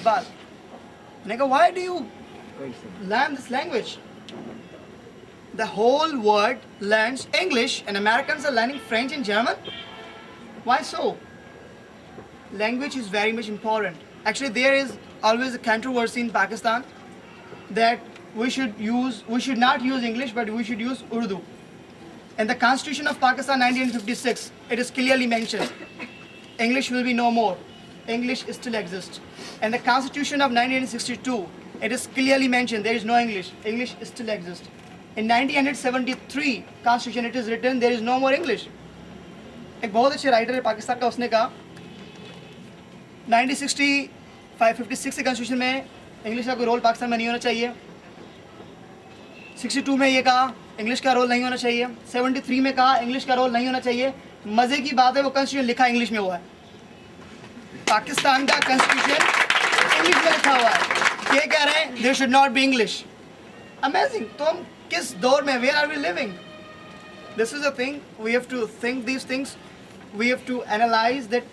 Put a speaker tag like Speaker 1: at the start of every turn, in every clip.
Speaker 1: इकबाल। मैंने कहा why do you learn this language? The whole world learns English and Americans are learning French and German. Why so? Language is very much important. Actually, there is always a controversy in Pakistan that we should not use English, but we should use Urdu. In the Constitution of Pakistan 1956, it is clearly mentioned English will be no more. English still exists. In the Constitution of 1962, it is clearly mentioned there is no English. English still exists. In 1973 Constitution it is written there is no more English. एक बहुत अच्छे writer है पाकिस्तान का, उसने कहा 1956 के constitution में English का कोई रोल पाकिस्तान में नहीं होना चाहिए। 62 में ये कहा इंग्लिश का रोल नहीं होना चाहिए। 73 में कहा इंग्लिश का रोल नहीं होना चाहिए। मज़े की बात है वो कॉन्स्टिट्यूशन लिखा इंग्लिश में हुआ है। पाकिस्तान का कॉन्स्टिट्यूशन इंग्लिश में लिखा हुआ है। ये कह रहे हैं there should not be English. Amazing. तो हम किस दौर में, where are we living? This is a thing we have to think these things, we have to analyse that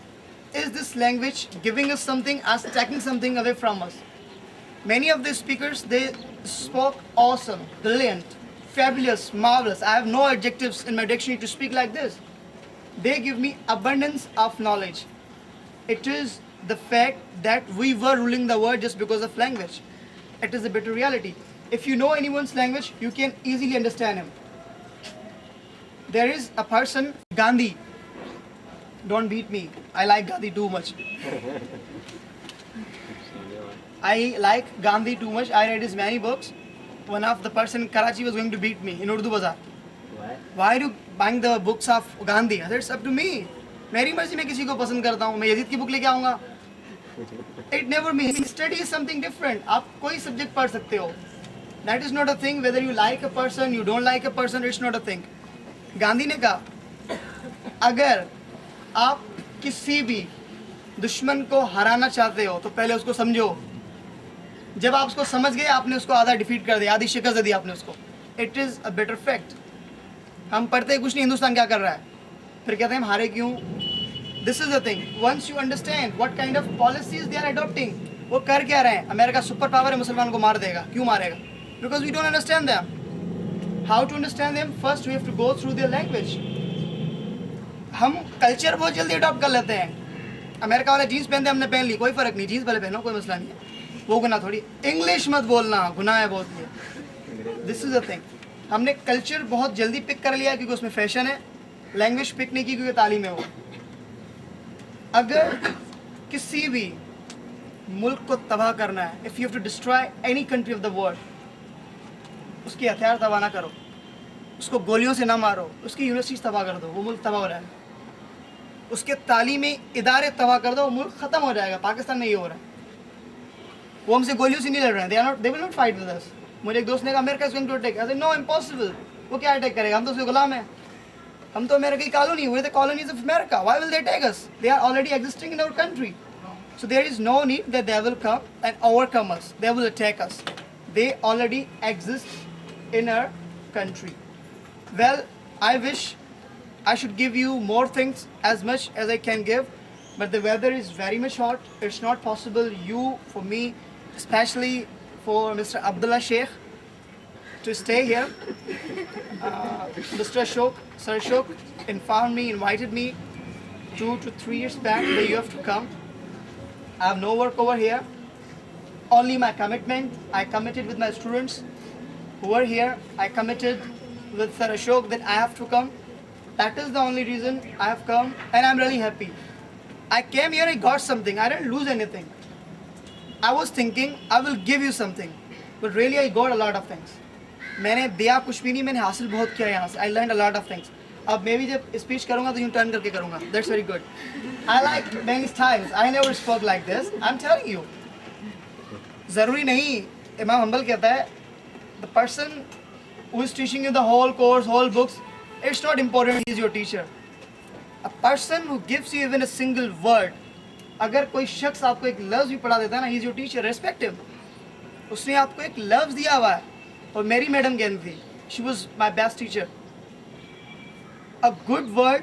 Speaker 1: is this language giving us something or taking something away from us? Many of the speakers, they spoke awesome, brilliant, fabulous, marvelous. I have no adjectives in my dictionary to speak like this. They give me abundance of knowledge. It is the fact that we were ruling the world just because of language. It is a bitter reality. If you know anyone's language, you can easily understand him. There is a person, Gandhi. Don't beat me. I like Gandhi too much. I like Gandhi too much. I read his many books. One of the person in Karachi was going to beat me in Urdu Bazaar. Why do you buying the books of Gandhi? I said, it's up to me. मेरी मर्जी में किसी को पसंद करता हूँ। मैं Yazid की बुक लेके आऊँगा। It never means study is something different. आप कोई सब्जेक्ट पढ़ सकते हो. That is not a thing. Whether you like a person, you don't like a person, it's not a thing. Gandhi ने कहा अगर आप किसी भी दुश्मन को हराना चाहते हो तो पहले उसको समझो। जब आप उसको समझ गए आपने उसको आधा डिफीट कर दिया, आधी शिकस्त दे दी आपने उसको। It is a better fact. हम पढ़ते कुछ नहीं हिंदुस्तान क्या कर रहा है, फिर कहते हैं हम हारे क्यों। This is the thing, once you understand what kind of policies they are adopting. वो कर क्या रहे हैं? अमेरिका सुपर पावर है, मुसलमान को मार देगा। क्यों मारेगा? Because we don't understand them. How to understand them? First we have to go through their language. हम कल्चर बहुत जल्दी अडॉप्ट कर लेते हैं। अमेरिका वाले जीन्स पहनते हमने पहन ली, कोई फ़र्क नहीं, जीन्स वाले पहनो, कोई मसला नहीं है, वो गुनाह थोड़ी। इंग्लिश मत बोलना, गुनाह है बहुत ये। दिस इज़ द थिंग, हमने कल्चर बहुत जल्दी पिक कर लिया क्योंकि उसमें फैशन है। लैंग्वेज पिक नहीं की क्योंकि तालीम है वो। अगर किसी भी मुल्क को तबाह करना है, if you have to destroy any country of the world, उसके हथियार तबाह ना करो, उसको गोलियों से ना मारो, उसकी यूनिवर्सिटीज़ तबाह कर दो, वो मुल्क तबाह हो रहा है। उसके तालीमी इदारे तबाह कर दो, वो मुल्क ख़त्म हो जाएगा। पाकिस्तान में ये हो रहा है। वो हमसे गोलियों से नहीं लड़ रहे हैं। They will not fight with us. मुझे एक दोस्त ने कहा America is going to attack. I said no, impossible. वो क्या अटैक करेगा? हम तो उसके गुलाम हैं। हम तो अमेरिका की colony, we are the colonies of America. Why will they attack us? They are already existing in our country. So there is no need that they will come and overcome us. They will attack us. They already exist in our country. Well, I wish I should give you more things as much as I can give, but the weather is very much hot. It's not possible for me, especially for Mr. Abdullah Sheikh, to stay here. Mr. Ashok, Sir Ashok informed me, invited me 2 to 3 years back that you have to come. I have no work over here, only my commitment. I committed with my students who are here. I committed with Sir Ashok that I have to come. That is the only reason I have come, and I'm really happy. I came here, I got something. I didn't lose anything. I was thinking I will give you something, but really I got a lot of things. मैंने दिया कुछ भी नहीं, मैंने हासिल बहुत किया यहाँ से। I learned a lot of things. अब मैं भी जब स्पीच करूँगा तो यूँ टर्न करके करूँगा। That's very good. I like many styles. I never spoke like this. I'm telling you. ज़रूरी नहीं। इमाम हम्बल कहता है the person who is teaching you the whole course, whole books, it's not important he is your teacher. A person who gives you even a single word, अगर कोई शख्स आपको एक लफ्ज़ भी पढ़ा देता है ना, he is your teacher, respect him. उसने आपको एक लफ्ज़ दिया हुआ है। और मेरी मैडम कहती थी, she was my best teacher. A good word